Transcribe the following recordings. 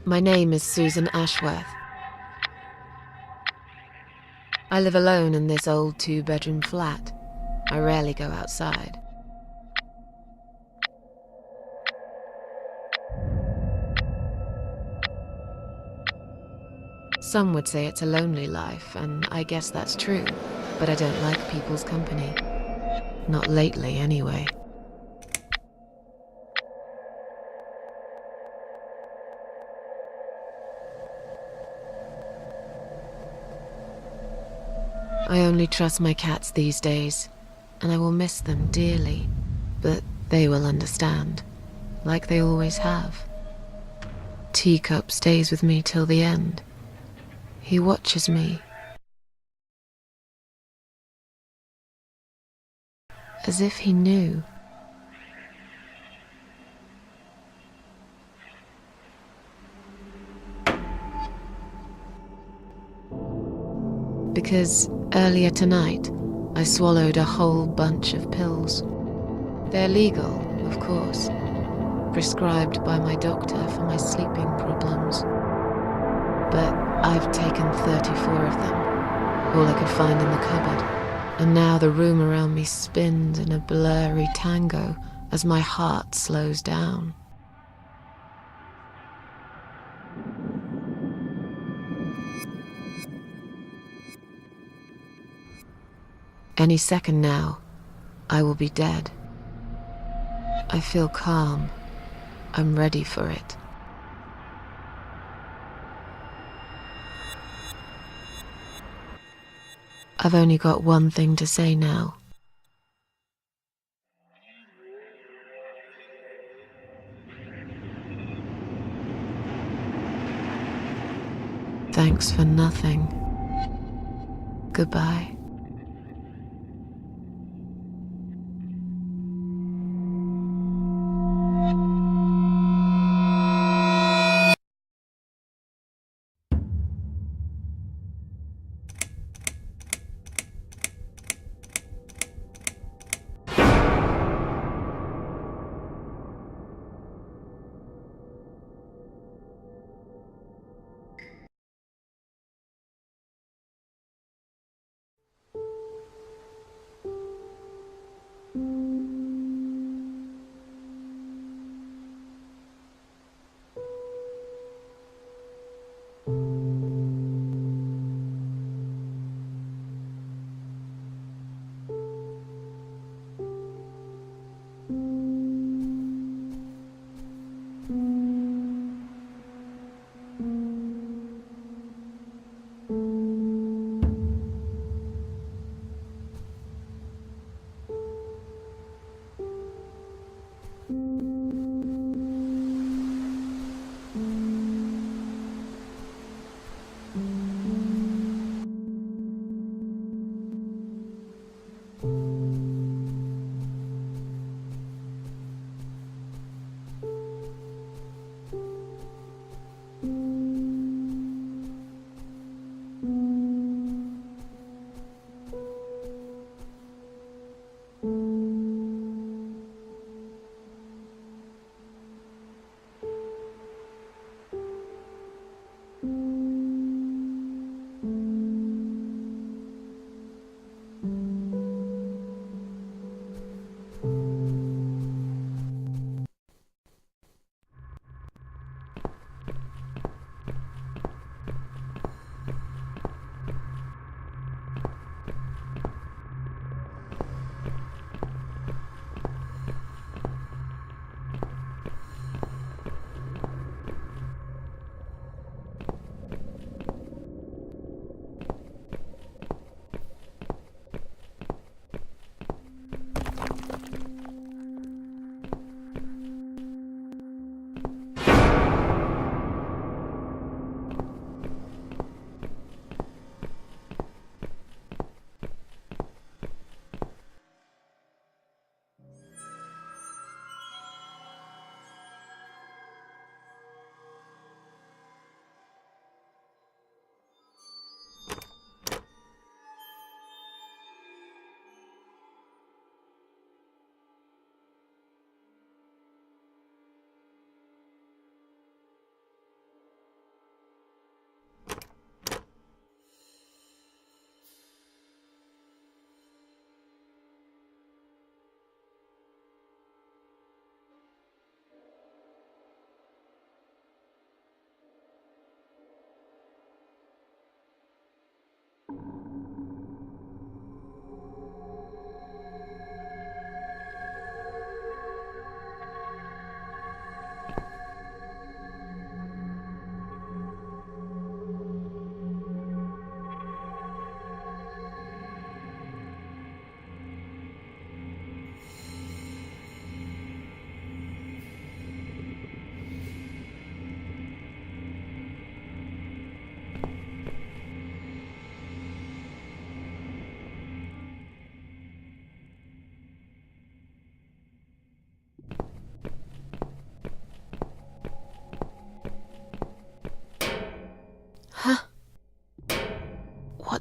My name is Susan Ashworth. I live alone in this old 2-bedroom flat. I rarely go outside. Some would say it's a lonely life, and I guess that's true, but I don't like people's company. Not lately, anyway. I only trust my cats these days, and I will miss them dearly, but they will understand, like they always have. Teacup stays with me till the end. He watches me, as if he knew. Because earlier tonight, I swallowed a whole bunch of pills. They're legal, of course, prescribed by my doctor for my sleeping problems. But I've taken 34 of them, all I could find in the cupboard, and now the room around me spins in a blurry tango as my heart slows down. Any second now, I will be dead. I feel calm. I'm ready for it. I've only got one thing to say now. Thanks for nothing. Goodbye.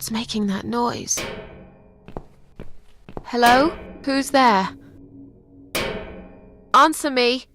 What's making that noise? Hello? Who's there? Answer me!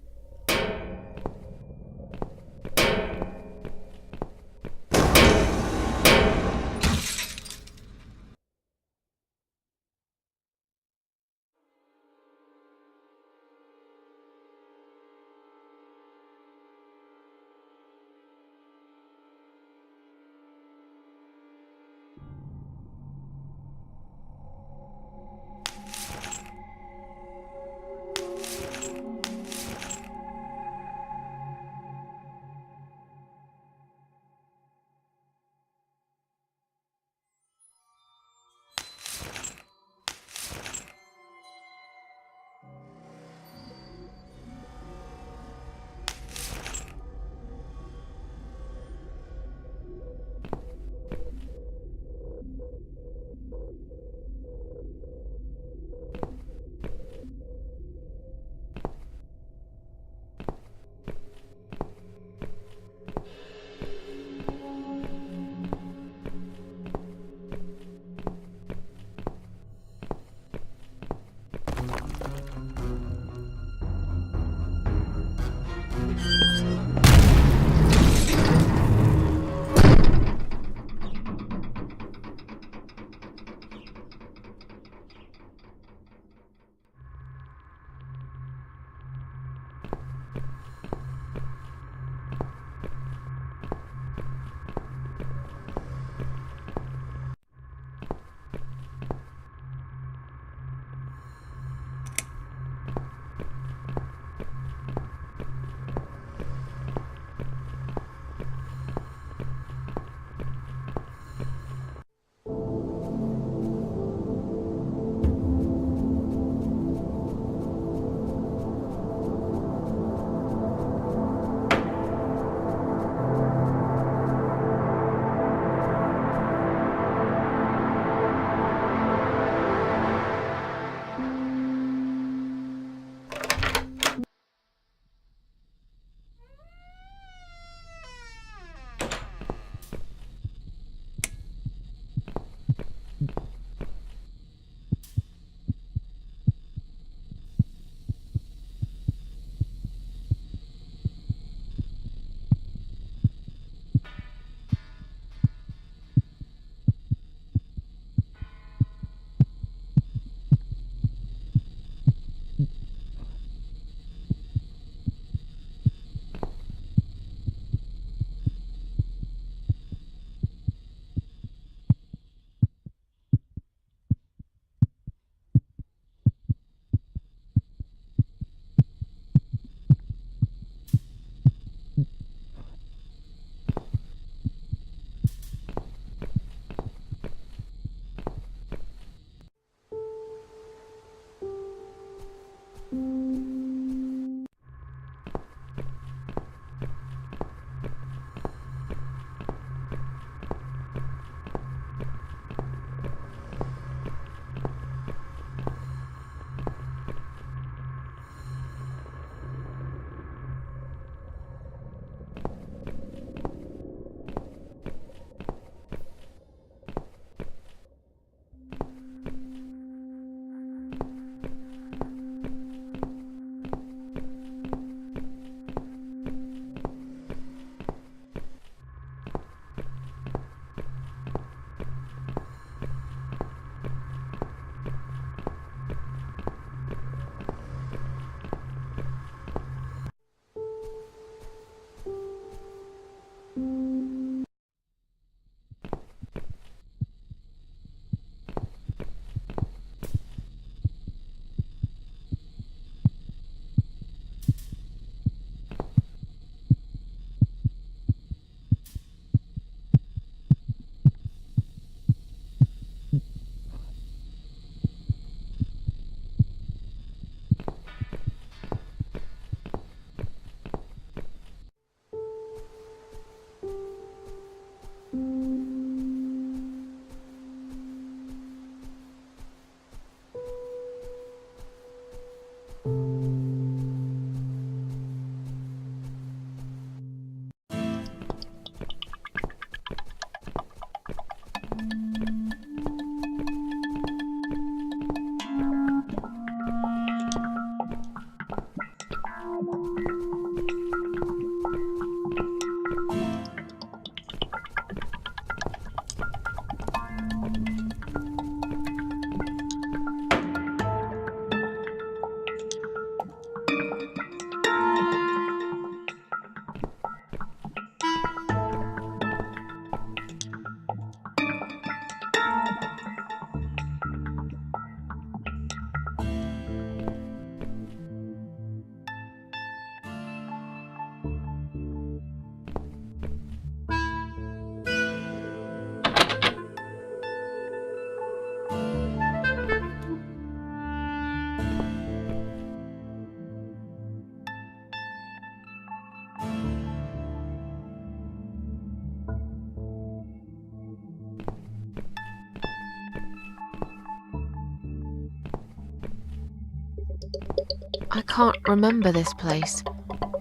I can't remember this place.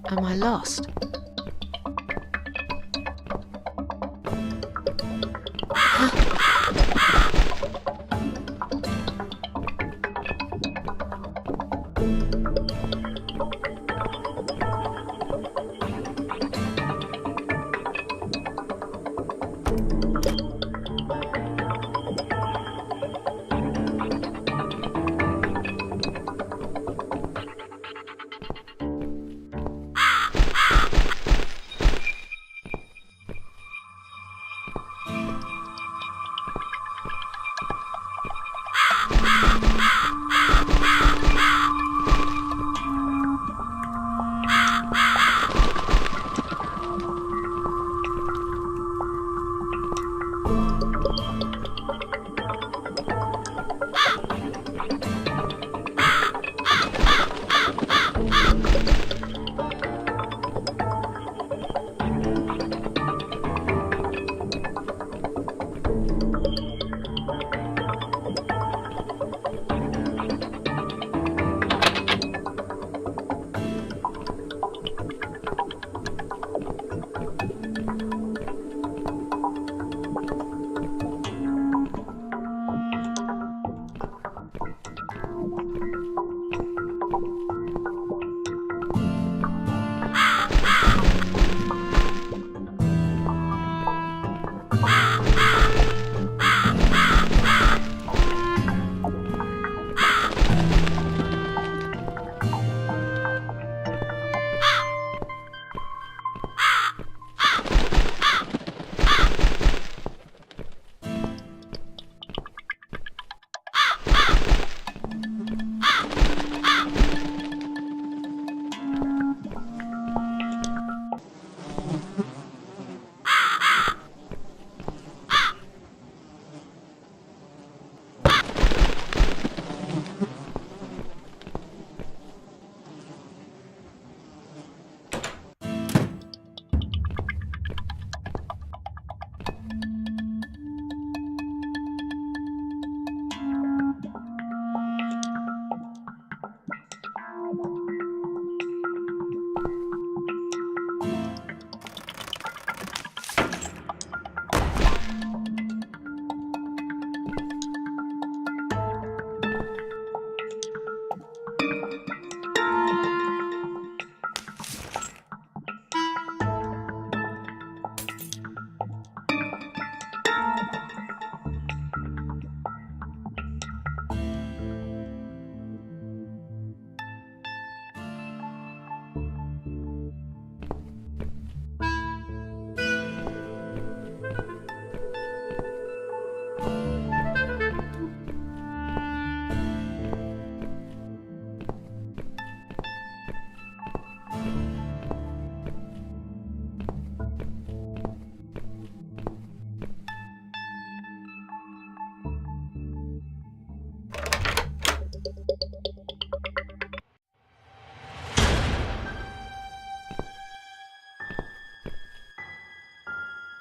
Am I lost?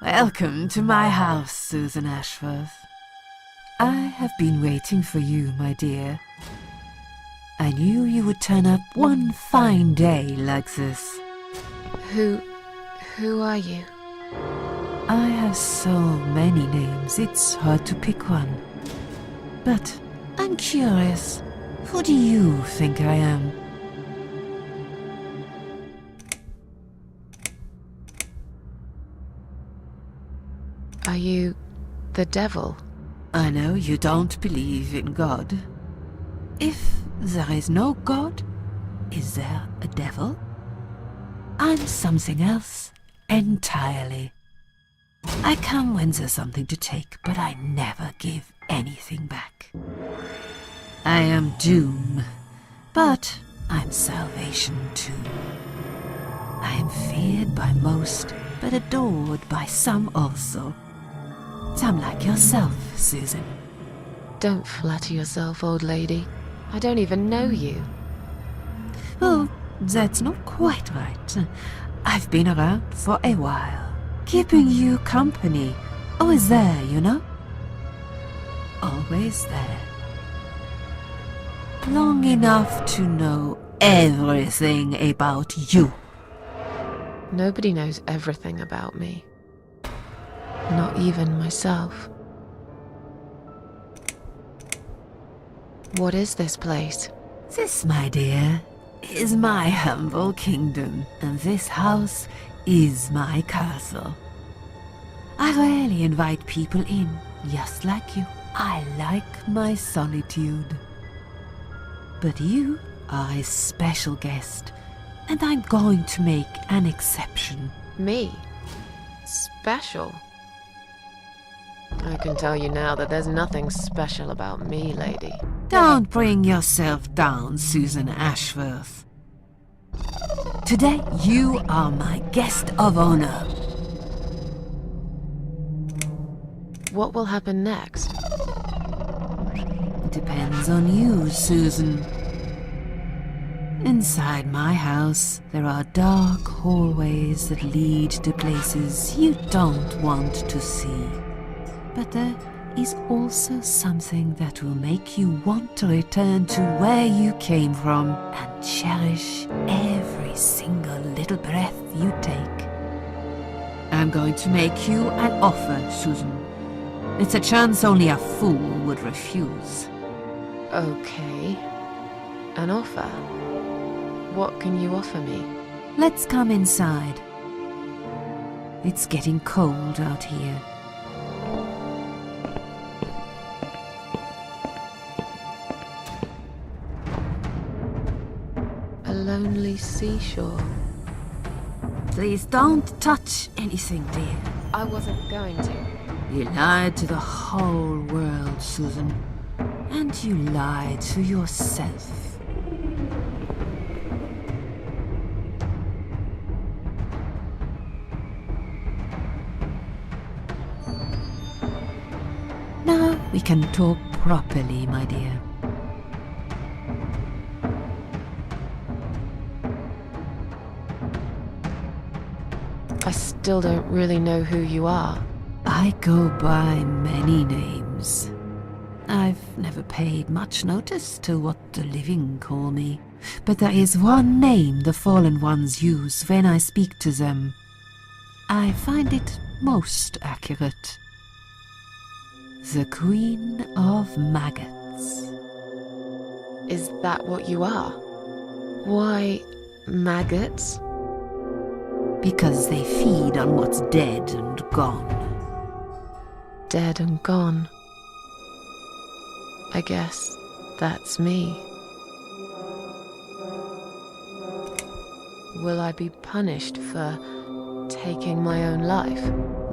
Welcome to my house, Susan Ashworth. I have been waiting for you, my dear. I knew you would turn up one fine day like this. Who are you? I have so many names, it's hard to pick one. But I'm curious, who do you think I am? Are you the devil? I know you don't believe in God. If there is no God, is there a devil? I'm something else entirely. I come when there's something to take, but I never give anything back. I am doom, but I'm salvation too. I am feared by most, but adored by some also. Some like yourself, Susan. Don't flatter yourself, old lady. I don't even know you. Oh, that's not quite right. I've been around for a while, keeping you company. Always there, you know? Always there. Long enough to know everything about you. Nobody knows everything about me. Not even myself. What is this place? This, my dear, is my humble kingdom, and this house is my castle. I rarely invite people in, just like you. I like my solitude. But you are a special guest, and I'm going to make an exception. Me? Special? I can tell you now that there's nothing special about me, lady. Don't bring yourself down, Susan Ashworth. Today, you are my guest of honor. What will happen next? Depends on you, Susan. Inside my house, there are dark hallways that lead to places you don't want to see. But there is also something that will make you want to return to where you came from and cherish every single little breath you take. I'm going to make you an offer, Susan. It's a chance only a fool would refuse. Okay. An offer? What can you offer me? Let's come inside. It's getting cold out here. A lonely seashore. Please don't touch anything, dear. I wasn't going to. You lied to the whole world, Susan. And you lied to yourself. Now we can talk properly, my dear. I still don't really know who you are. I go by many names. I've never paid much notice to what the living call me, but there is one name the fallen ones use when I speak to them. I find it most accurate. The Queen of Maggots. Is that what you are? Why, maggots? Because they feed on what's dead and gone. Dead and gone. I guess that's me. Will I be punished for taking my own life?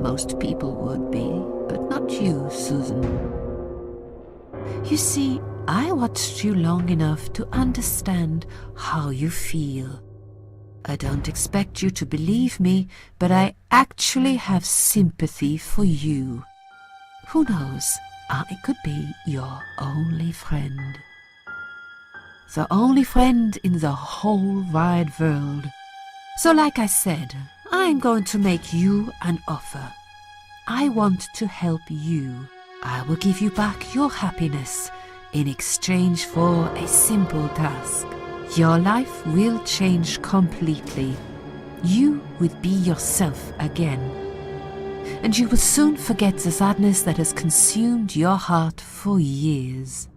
Most people would be, but not you, Susan. You see, I watched you long enough to understand how you feel. I don't expect you to believe me, but I actually have sympathy for you. Who knows, I could be your only friend. The only friend in the whole wide world. So like I said, I'm going to make you an offer. I want to help you. I will give you back your happiness in exchange for a simple task. Your life will change completely. You would be yourself again. And you will soon forget the sadness that has consumed your heart for years.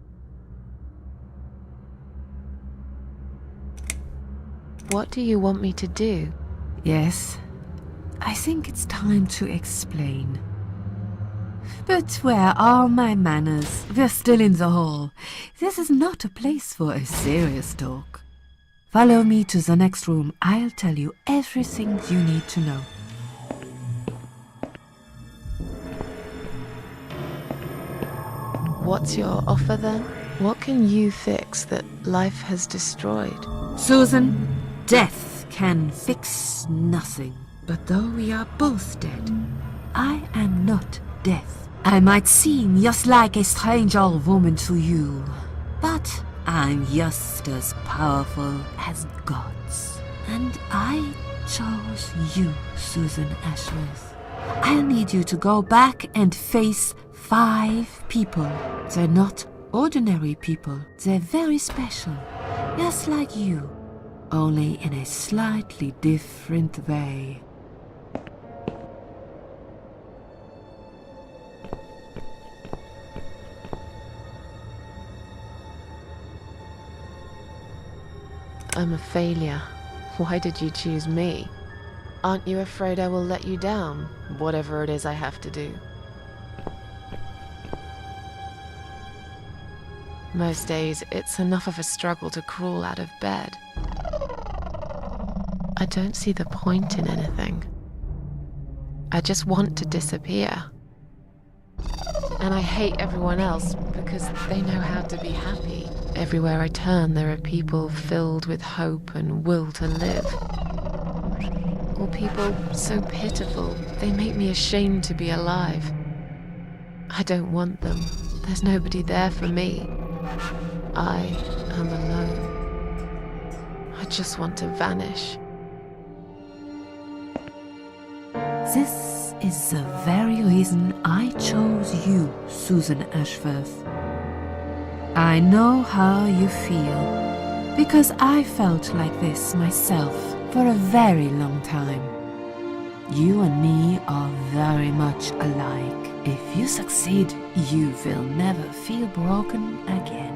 What do you want me to do? Yes, I think it's time to explain. But where are my manners? We're still in the hall. This is not a place for a serious talk. Follow me to the next room. I'll tell you everything you need to know. What's your offer then? What can you fix that life has destroyed? Susan, death can fix nothing. But though we are both dead, I am not death. I might seem just like a strange old woman to you, but I'm just as powerful as gods. And I chose you, Susan Ashworth. I'll need you to go back and face 5 people. They're not ordinary people. They're very special, just like you. only in a slightly different way. I'm a failure. Why did you choose me? Aren't you afraid I will let you down, whatever it is I have to do? Most days, it's enough of a struggle to crawl out of bed. I don't see the point in anything. I just want to disappear. And I hate everyone else because they know how to be happy. Everywhere I turn, there are people filled with hope and will to live. Or people so pitiful, they make me ashamed to be alive. I don't want them. There's nobody there for me. I am alone. I just want to vanish. This is the very reason I chose you, Susan Ashworth. I know how you feel, because I felt like this myself for a very long time. You and me are very much alike. If you succeed, you will never feel broken again.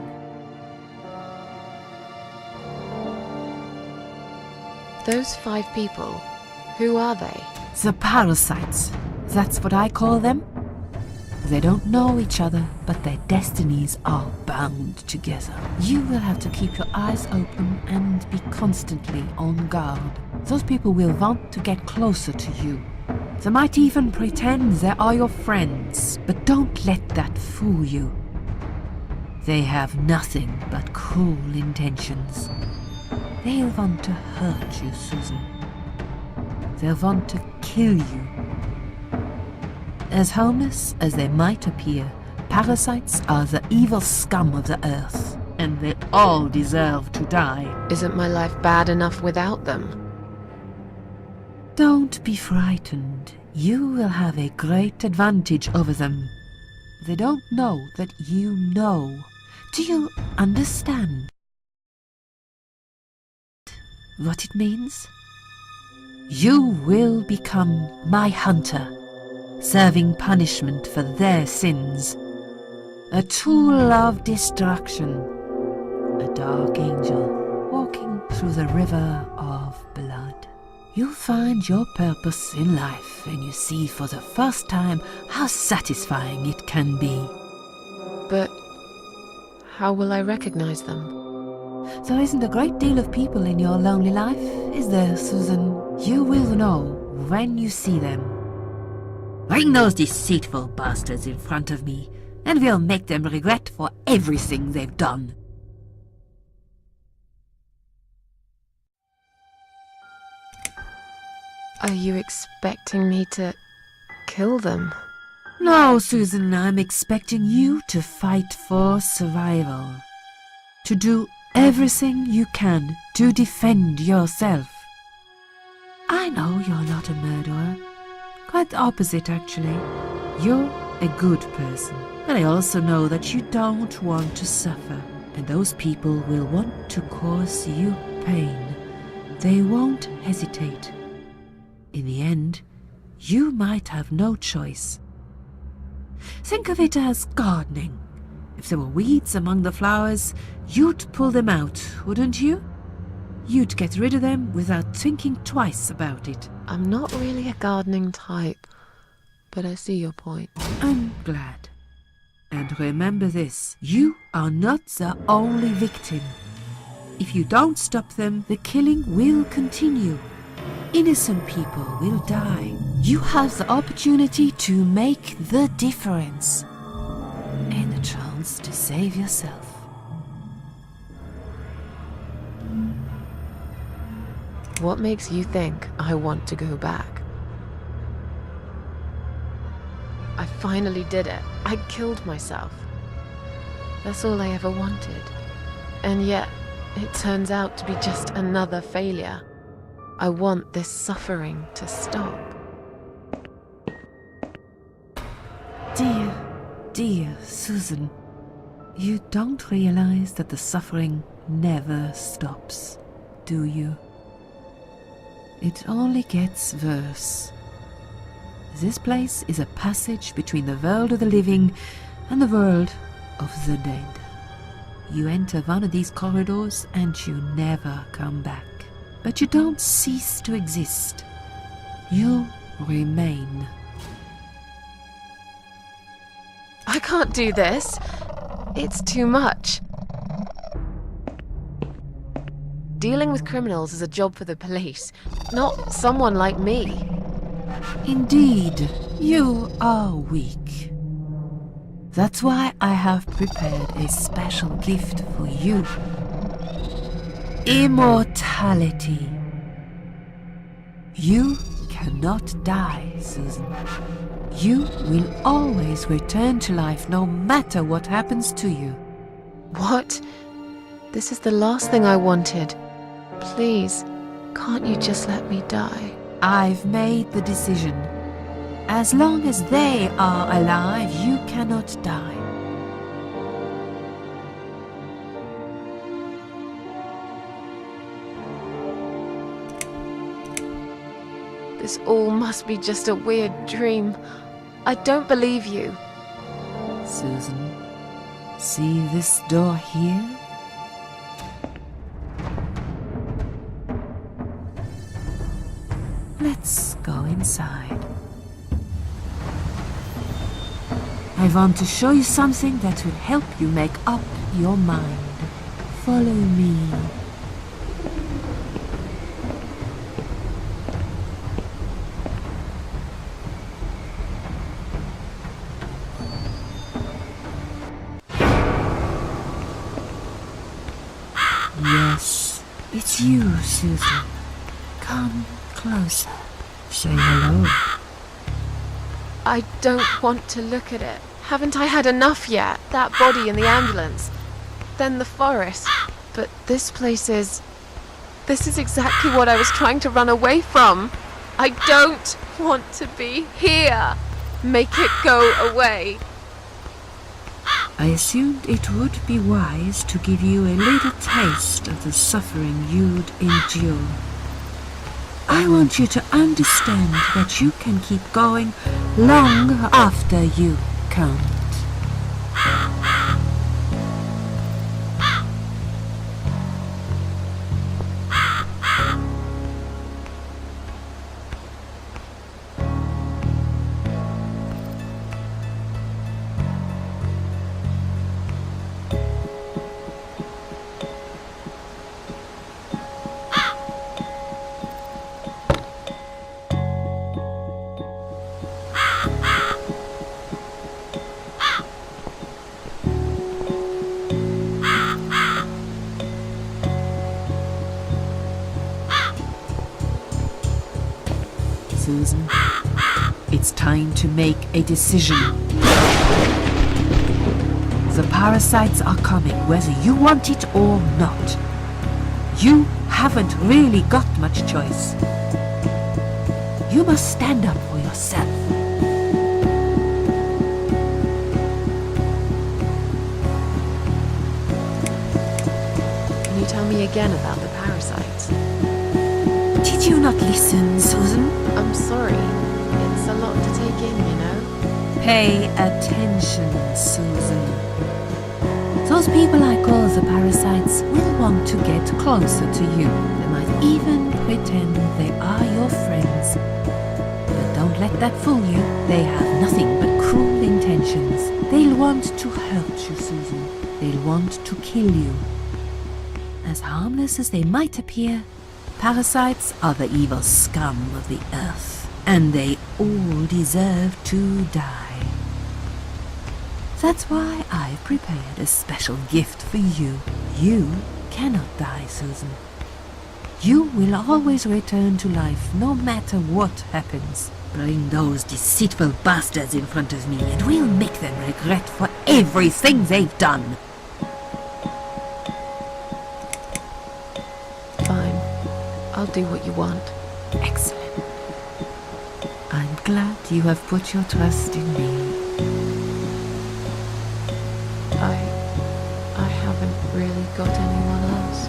Those 5 people, who are they? The parasites, that's what I call them. They don't know each other, but their destinies are bound together. You will have to keep your eyes open and be constantly on guard. Those people will want to get closer to you. They might even pretend they are your friends, but don't let that fool you. They have nothing but cruel intentions. They'll want to hurt you, Susan. They'll want to kill you. As harmless as they might appear, parasites are the evil scum of the earth, and they all deserve to die. Isn't my life bad enough without them? Don't be frightened. You will have a great advantage over them. They don't know that you know. Do you understand what it means? You will become my hunter, serving punishment for their sins. A tool of destruction, a dark angel walking through the river of blood. You'll find your purpose in life when you see for the first time how satisfying it can be. But how will I recognize them? There isn't a great deal of people in your lonely life, is there, Susan? You will know when you see them. Bring those deceitful bastards in front of me, and we'll make them regret for everything they've done. Are you expecting me to kill them? No, Susan, I'm expecting you to fight for survival. To do everything you can to defend yourself. I know you're not a murderer. Quite the opposite, actually. You're a good person. And I also know that you don't want to suffer. And those people will want to cause you pain. They won't hesitate. In the end, you might have no choice. Think of it as gardening. If there were weeds among the flowers, you'd pull them out, wouldn't you? You'd get rid of them without thinking twice about it. I'm not really a gardening type, but I see your point. I'm glad. And remember this, you are not the only victim. If you don't stop them, the killing will continue. Innocent people will die. You have the opportunity to make the difference. And a chance to save yourself. What makes you think I want to go back? I finally did it. I killed myself. That's all I ever wanted. And yet, it turns out to be just another failure. I want this suffering to stop. Dear Susan, you don't realize that the suffering never stops. do you? It only gets worse. This place is a passage between the world of the living and the world of the dead. You enter one of these corridors and you never come back. But you don't cease to exist. You remain. I can't do this. It's too much. Dealing with criminals is a job for the police, not someone like me. Indeed, you are weak. That's why I have prepared a special gift for you. Immortality. You cannot die, Susan. You will always return to life no matter what happens to you. What? This is the last thing I wanted. Please, can't you just let me die? I've made the decision. As long as they are alive, you cannot die. This all must be just a weird dream. I don't believe you. Susan, see this door here? Let's go inside. I want to show you something that will help you make up your mind. Follow me. Yes, it's you, Susan. Come closer. Say hello. I don't want to look at it. Haven't I had enough yet? That body in the ambulance. Then the forest. But this place is... This is exactly what I was trying to run away from. I don't want to be here. Make it go away. I assumed it would be wise to give you a little taste of the suffering you'd endure. I want you to understand that you can keep going long after you can't. Susan, it's time to make a decision. The parasites are coming, whether you want it or not. You haven't really got much choice. You must stand up for yourself. Can you tell me again about the parasites? Did you not listen, Susan? I'm sorry. It's a lot to take in, you know. Pay attention, Susan. Those people I call the parasites will want to get closer to you. They might even pretend they are your friends. But don't let that fool you. They have nothing but cruel intentions. They'll want to hurt you, Susan. They'll want to kill you. As harmless as they might appear, parasites are the evil scum of the earth, and they all deserve to die. That's why I've prepared a special gift for you. You cannot die, Susan. You will always return to life, no matter what happens. Bring those deceitful bastards in front of me, and we'll make them regret for everything they've done. Fine. I'll do what you want. Excellent. I'm glad you have put your trust in me. I haven't really got anyone else.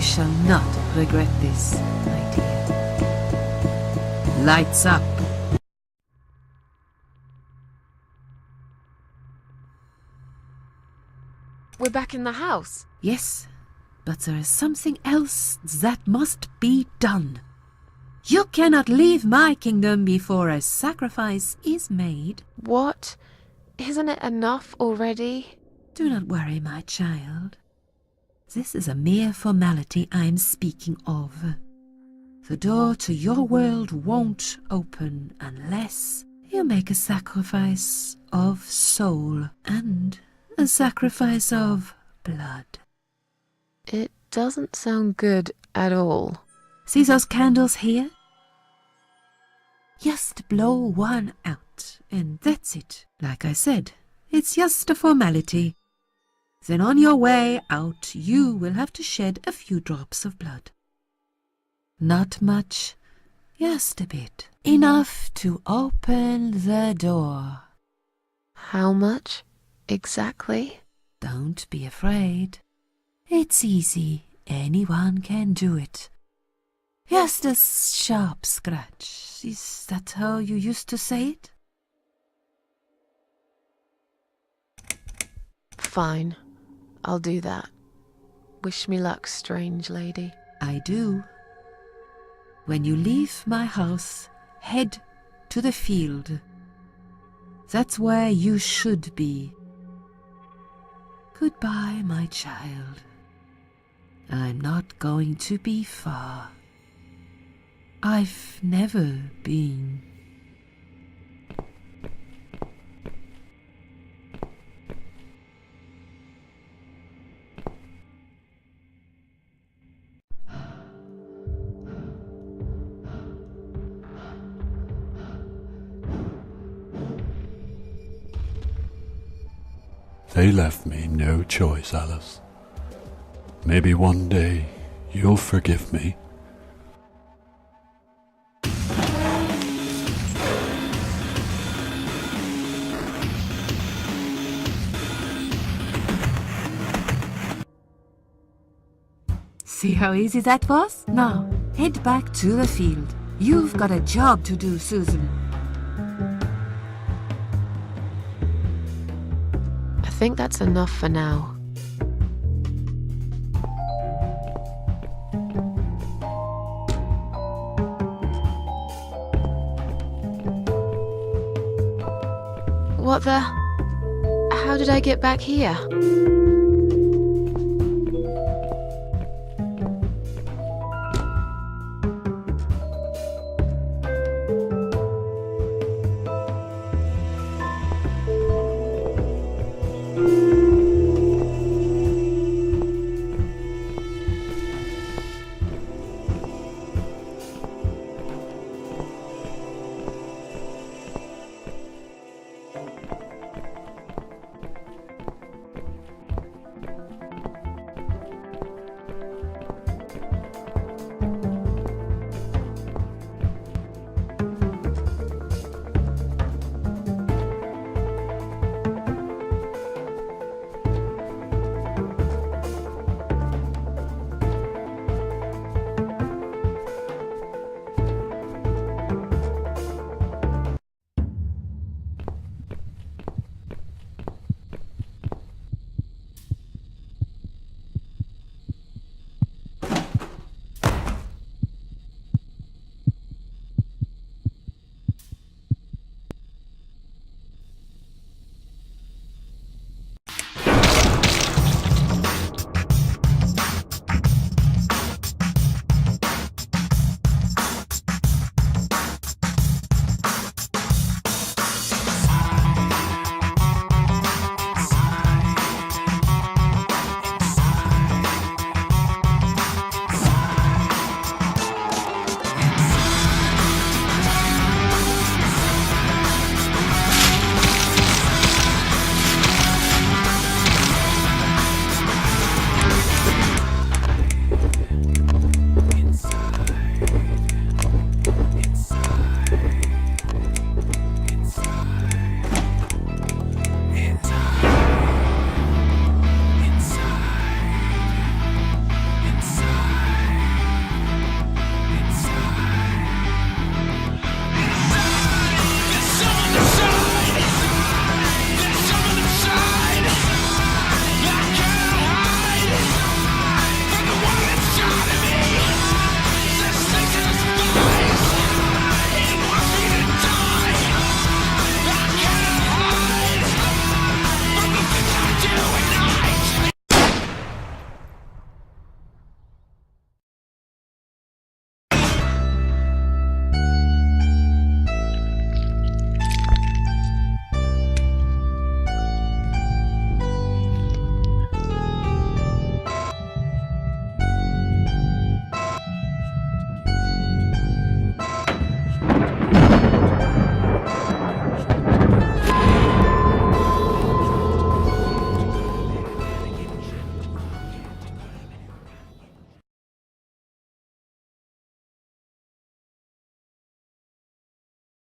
You shall not regret this, my dear. Lights up. We're back in the house. Yes, but there is something else that must be done. You cannot leave my kingdom before a sacrifice is made. What? Isn't it enough already? Do not worry, my child. This is a mere formality I am speaking of. The door to your world won't open unless you make a sacrifice of soul and a sacrifice of blood. It doesn't sound good at all. See those candles here? Just blow one out, and that's it. Like I said, it's just a formality. Then on your way out, you will have to shed a few drops of blood. Not much, just a bit. Enough to open the door. How much exactly? Don't be afraid. It's easy. Anyone can do it. Just a sharp scratch. Is that how you used to say it? Fine. I'll do that. Wish me luck, strange lady. I do. When you leave my house, head to the field. That's where you should be. Goodbye, my child. I'm not going to be far. I've never been. They left me no choice, Alice. Maybe one day you'll forgive me. See how easy that was? Now, head back to the field. You've got a job to do, Susan. I think that's enough for now. What the? How did I get back here?